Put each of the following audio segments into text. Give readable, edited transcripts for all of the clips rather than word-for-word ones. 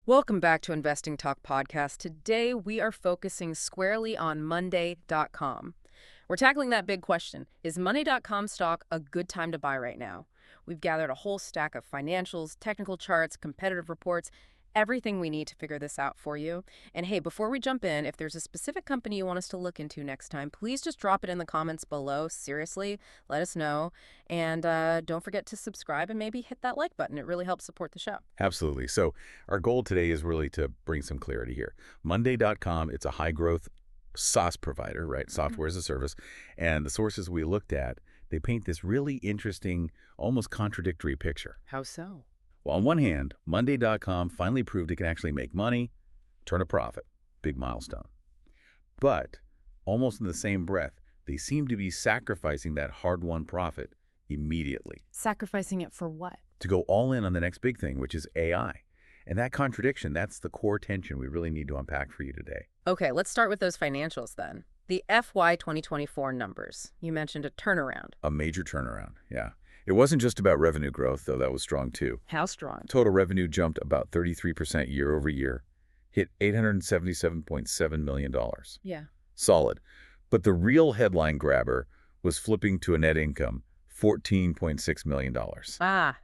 Welcome back to Investing Talk Podcast. Today, we are focusing squarely on Monday.com. We're tackling that big question. Is Monday.com stock a good time to buy right now? We've gathered a whole stack of financials, technical charts, competitive reports, everything we need to figure this out for you. And hey, before we jump in, if there's a specific company you want us to look into next time, please just drop it in the comments below. Seriously, let us know. And don't forget to subscribe and maybe hit that like button. It really helps support the show. Absolutely. So our goal today is really to bring some clarity here. Monday.com, it's a high-growth SaaS provider, right? Software as a service. And the sources we looked at, they paint this really interesting, almost contradictory picture. How so? Well, on one hand, Monday.com finally proved it can actually make money, turn a profit. Big milestone. But almost in the same breath, they seem to be sacrificing that hard-won profit immediately. Sacrificing it for what? To go all in on the next big thing, which is AI. And that contradiction, that's the core tension we really need to unpack for you today. Okay, let's start with those financials then. The FY 2024 numbers. You mentioned a turnaround. A major turnaround, yeah. It wasn't just about revenue growth, though that was strong too. How strong? Total revenue jumped about 33% year over year, hit $877.7 million. Yeah. Solid. But the real headline grabber was flipping to a net income, $14.6 million.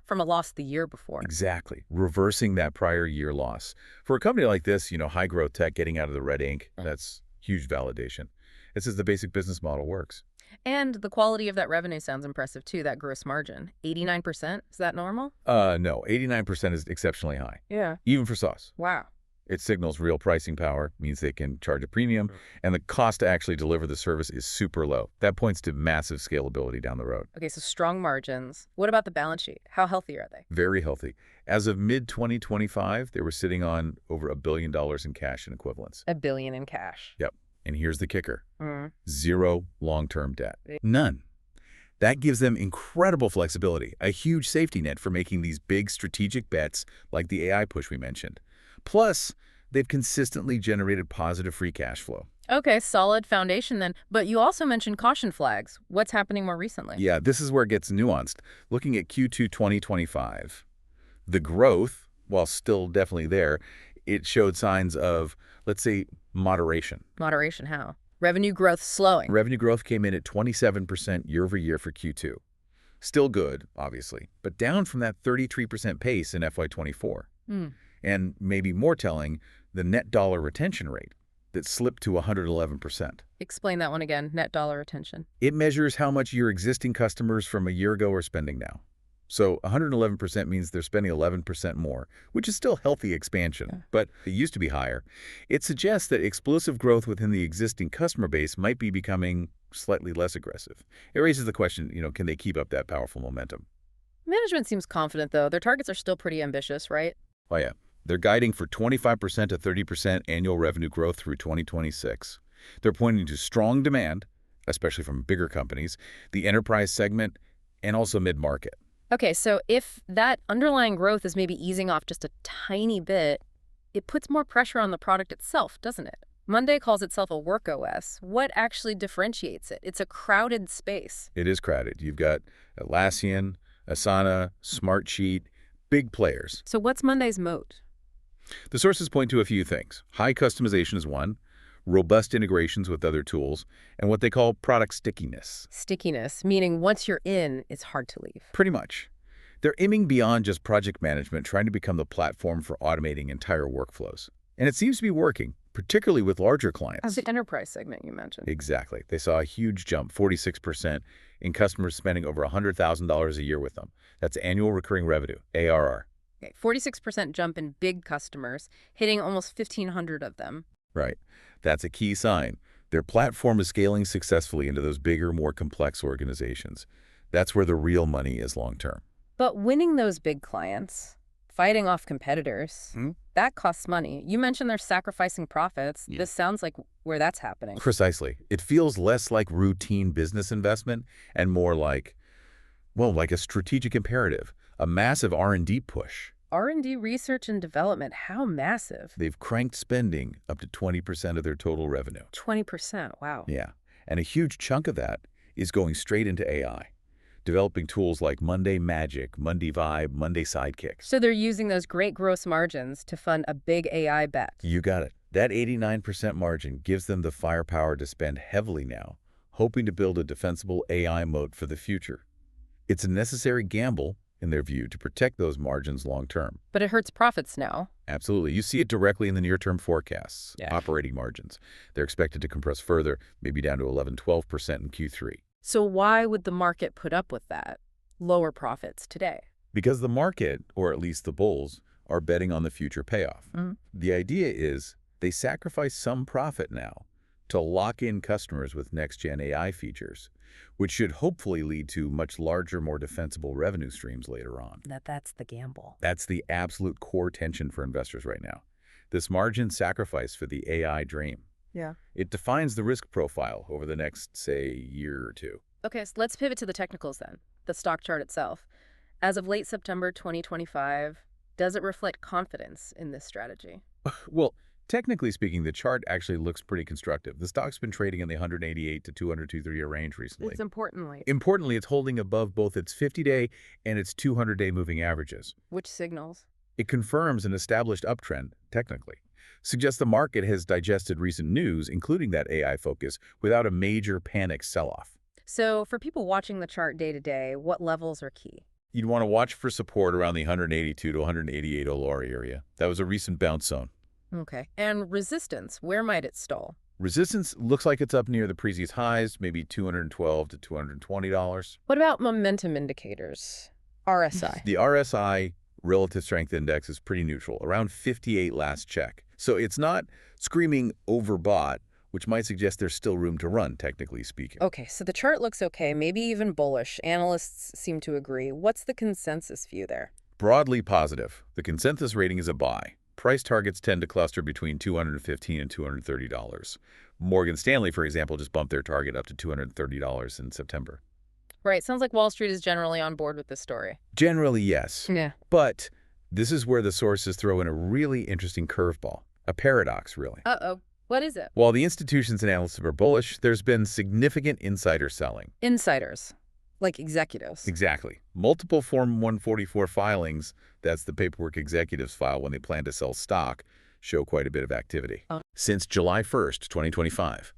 From a loss the year before. Exactly. Reversing that prior year loss. For a company like this, high growth tech getting out of the red ink, that's huge validation. It says the basic business model works. And the quality of that revenue sounds impressive too, that gross margin. 89%? Is that normal? No, 89% is exceptionally high. Yeah. Even for SaaS. Wow. It signals real pricing power, means they can charge a premium, and the cost to actually deliver the service is super low. That points to massive scalability down the road. Okay, so strong margins. What about the balance sheet? How healthy are they? Very healthy. As of mid-2025, they were sitting on over $1 billion in cash and equivalents. $1 billion in cash. Yep. And here's the kicker. Zero long-term debt. None. That gives them incredible flexibility, a huge safety net for making these big strategic bets like the AI push we mentioned. Plus, they've consistently generated positive free cash flow. Okay, solid foundation then. But you also mentioned caution flags. What's happening more recently? Yeah, this is where it gets nuanced. Looking at Q2 2025, the growth, while still definitely there, it showed signs of, let's say, moderation. Moderation how? Revenue growth slowing. Revenue growth came in at 27% year over year for Q2. Still good, obviously, but down from that 33% pace in FY24. And maybe more telling, the net dollar retention rate that slipped to 111%. Explain that one again, net dollar retention. It measures how much your existing customers from a year ago are spending now. So 111% means they're spending 11% more, which is still healthy expansion, but it used to be higher. It suggests that explosive growth within the existing customer base might be becoming slightly less aggressive. It raises the question, can they keep up that powerful momentum? Management seems confident, though. Their targets are still pretty ambitious, right? Oh, yeah. They're guiding for 25% to 30% annual revenue growth through 2026. They're pointing to strong demand, especially from bigger companies, the enterprise segment, and also mid-market. Okay, so if that underlying growth is maybe easing off just a tiny bit, it puts more pressure on the product itself, doesn't it? Monday calls itself a work OS. What actually differentiates it? It's a crowded space. It is crowded. You've got Atlassian, Asana, Smartsheet, big players. So what's Monday's moat? The sources point to a few things. High customization is one, robust integrations with other tools, and what they call product stickiness. Stickiness, meaning once you're in, it's hard to leave. Pretty much. They're aiming beyond just project management, trying to become the platform for automating entire workflows. And it seems to be working, particularly with larger clients. As the enterprise segment you mentioned. Exactly. They saw a huge jump, 46%, in customers spending over $100,000 a year with them. That's annual recurring revenue, ARR. Okay, 46% jump in big customers, hitting almost 1,500 of them. Right. That's a key sign. Their platform is scaling successfully into those bigger, more complex organizations. That's where the real money is long-term. But winning those big clients, fighting off competitors, that costs money. You mentioned they're sacrificing profits. Yeah. This sounds like where that's happening. Precisely. It feels less like routine business investment and more like, like a strategic imperative, a massive R&D push. R&D, research and development, how massive? They've cranked spending up to 20% of their total revenue. 20%, wow. Yeah, and a huge chunk of that is going straight into AI. developing tools like Monday Magic, Monday Vibe, Monday Sidekick. So they're using those great gross margins to fund a big AI bet. You got it. That 89% margin gives them the firepower to spend heavily now, hoping to build a defensible AI moat for the future. It's a necessary gamble, in their view, to protect those margins long term. But it hurts profits now. Absolutely. You see it directly in the near-term forecasts, Yeah. operating margins. They're expected to compress further, maybe down to 11–12% in Q3. So why would the market put up with that? Lower profits today. Because the market, or at least the bulls, are betting on the future payoff. The idea is they sacrifice some profit now to lock in customers with next-gen AI features, which should hopefully lead to much larger, more defensible revenue streams later on. That's the gamble. That's the absolute core tension for investors right now. This margin sacrifice for the AI dream. Yeah. It defines the risk profile over the next, say, year or two. Okay, so let's pivot to the technicals then, the stock chart itself. As of late September 2025, does it reflect confidence in this strategy? Well, technically speaking, the chart actually looks pretty constructive. The stock's been trading in the 188 to 200-230 range recently. It's importantly. Importantly, it's holding above both its 50-day and its 200-day moving averages. Which signals? It confirms an established uptrend, technically. Suggests the market has digested recent news, including that AI focus, without a major panic sell-off. So for people watching the chart day to day, what levels are key? You'd want to watch for support around the 182 to 188 OLR area. That was a recent bounce zone. Okay. And resistance, where might it stall? Resistance looks like it's up near the previous highs, maybe $212 to $220. What about momentum indicators? RSI. The RSI, Relative Strength Index, is pretty neutral, around 58 last check. So it's not screaming overbought, which might suggest there's still room to run, technically speaking. Okay, so the chart looks okay, maybe even bullish. Analysts seem to agree. What's the consensus view there? Broadly positive. The consensus rating is a buy. Price targets tend to cluster between $215 and $230. Morgan Stanley, for example, just bumped their target up to $230 in September. Right, sounds like Wall Street is generally on board with this story. Generally, yes. Yeah. But this is where the sources throw in a really interesting curveball. A paradox, really. Uh-oh. What is it? While the institutions and analysts are bullish, there's been significant insider selling. Insiders, like executives. Exactly. Multiple Form 144 filings, that's the paperwork executives file when they plan to sell stock, show quite a bit of activity. Oh. Since July 1st, 2025,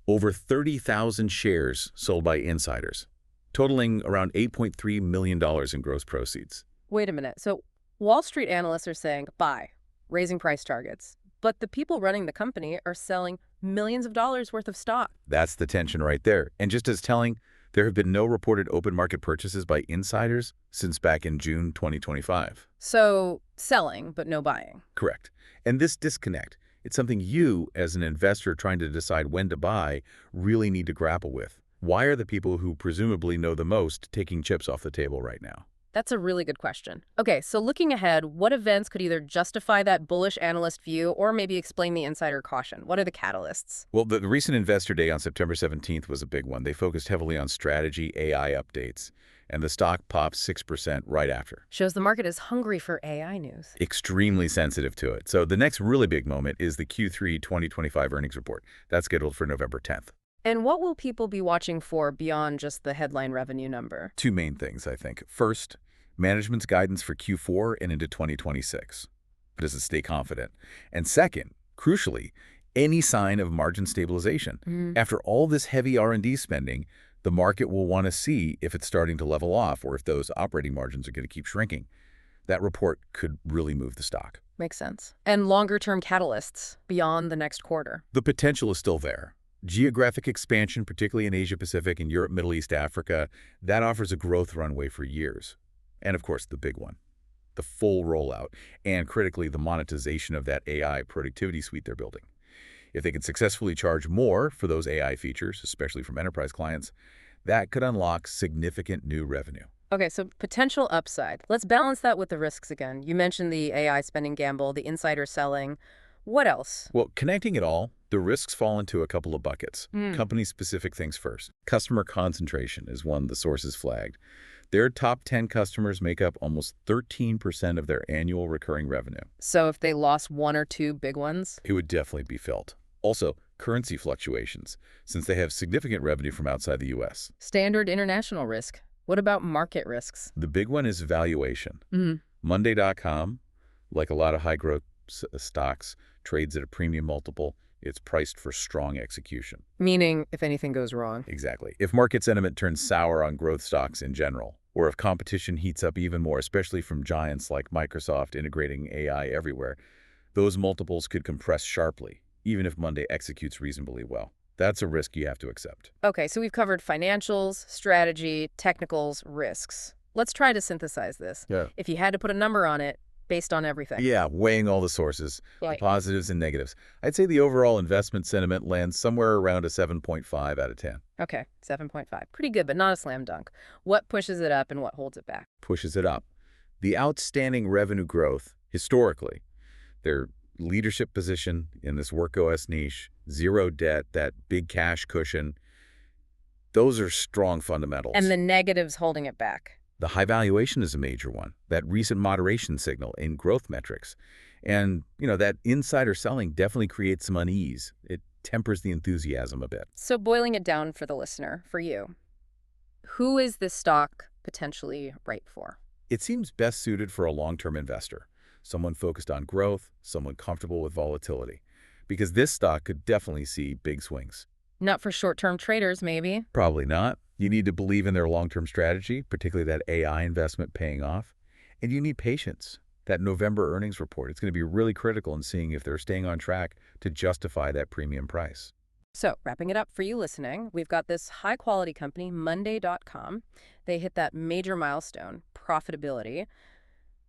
over 30,000 shares sold by insiders, totaling around $8.3 million in gross proceeds. Wait a minute. So Wall Street analysts are saying buy, raising price targets. But the people running the company are selling millions of dollars worth of stock. That's the tension right there. And just as telling, there have been no reported open market purchases by insiders since back in June 2025. So selling, but no buying. Correct. And this disconnect, it's something you, as an investor trying to decide when to buy, really need to grapple with. Why are the people who presumably know the most taking chips off the table right now? That's a really good question. Okay, so looking ahead, what events could either justify that bullish analyst view or maybe explain the insider caution? What are the catalysts? Well, the recent Investor Day on September 17th was a big one. They focused heavily on strategy, AI updates, and the stock popped 6% right after. Shows the market is hungry for AI news. Extremely sensitive to it. So the next really big moment is the Q3 2025 earnings report. That's scheduled for November 10th. And what will people be watching for beyond just the headline revenue number? Two main things, I think. First, management's guidance for Q4 and into 2026. Does it stay confident? And second, crucially, any sign of margin stabilization. After all this heavy R&D spending, the market will want to see if it's starting to level off or if those operating margins are going to keep shrinking. That report could really move the stock. Makes sense. And longer-term catalysts beyond the next quarter. The potential is still there. Geographic expansion, particularly in Asia-Pacific and Europe, Middle East, Africa, that offers a growth runway for years. And of course, the big one, the full rollout, and critically, the monetization of that AI productivity suite they're building. If they can successfully charge more for those AI features, especially from enterprise clients, that could unlock significant new revenue. Okay, so potential upside. Let's balance that with the risks again. You mentioned the AI spending gamble, the insider selling. What else? Well, connecting it all, the risks fall into a couple of buckets. Company-specific things first. Customer concentration is one the sources flagged. Their top 10 customers make up almost 13% of their annual recurring revenue. So if they lost one or two big ones? It would definitely be felt. Also, currency fluctuations, since they have significant revenue from outside the U.S. Standard international risk. What about market risks? The big one is valuation. Mhm. Monday.com, like a lot of high-growth stocks, trades at a premium multiple. It's priced for strong execution. Meaning if anything goes wrong. Exactly. If market sentiment turns sour on growth stocks in general, or if competition heats up even more, especially from giants like Microsoft integrating AI everywhere, those multiples could compress sharply, even if Monday executes reasonably well. That's a risk you have to accept. Okay, so we've covered financials, strategy, technicals, risks. Let's try to synthesize this. Yeah. If you had to put a number on it based on everything. Yeah, weighing all the sources, the Right. positives and negatives. I'd say the overall investment sentiment lands somewhere around a 7.5 out of 10. Okay, 7.5. Pretty good, but not a slam dunk. What pushes it up and what holds it back? Pushes it up. The outstanding revenue growth, historically, their leadership position in this WorkOS niche, zero debt, that big cash cushion, those are strong fundamentals. And the negatives holding it back. The high valuation is a major one, that recent moderation signal in growth metrics. And, that insider selling definitely creates some unease. It tempers the enthusiasm a bit. So boiling it down for the listener, for you, who is this stock potentially right for? It seems best suited for a long-term investor, someone focused on growth, someone comfortable with volatility, because this stock could definitely see big swings. Not for short-term traders, maybe. Probably not. You need to believe in their long-term strategy, particularly that AI investment paying off. And you need patience. That November earnings report, it's going to be really critical in seeing if they're staying on track to justify that premium price. So, wrapping it up for you listening, we've got this high-quality company, Monday.com. They hit that major milestone, profitability.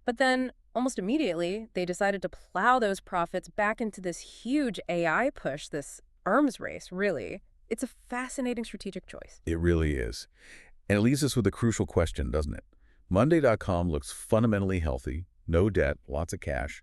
But then, almost immediately, they decided to plow those profits back into this huge AI push, this arms race, really. It's a fascinating strategic choice. It really is. And it leaves us with a crucial question, doesn't it? Monday.com looks fundamentally healthy, no debt, lots of cash.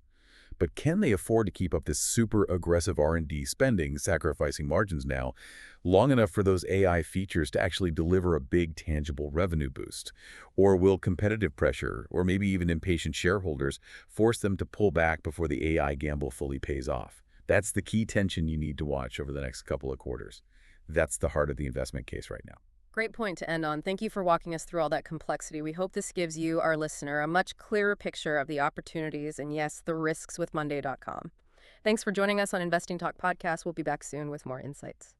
But can they afford to keep up this super aggressive R&D spending, sacrificing margins now, long enough for those AI features to actually deliver a big tangible revenue boost? Or will competitive pressure, or maybe even impatient shareholders, force them to pull back before the AI gamble fully pays off? That's the key tension you need to watch over the next couple of quarters. That's the heart of the investment case right now. Great point to end on. Thank you for walking us through all that complexity. We hope this gives you, our listener, a much clearer picture of the opportunities and, yes, the risks with Monday.com. Thanks for joining us on Investing Talk Podcast. We'll be back soon with more insights.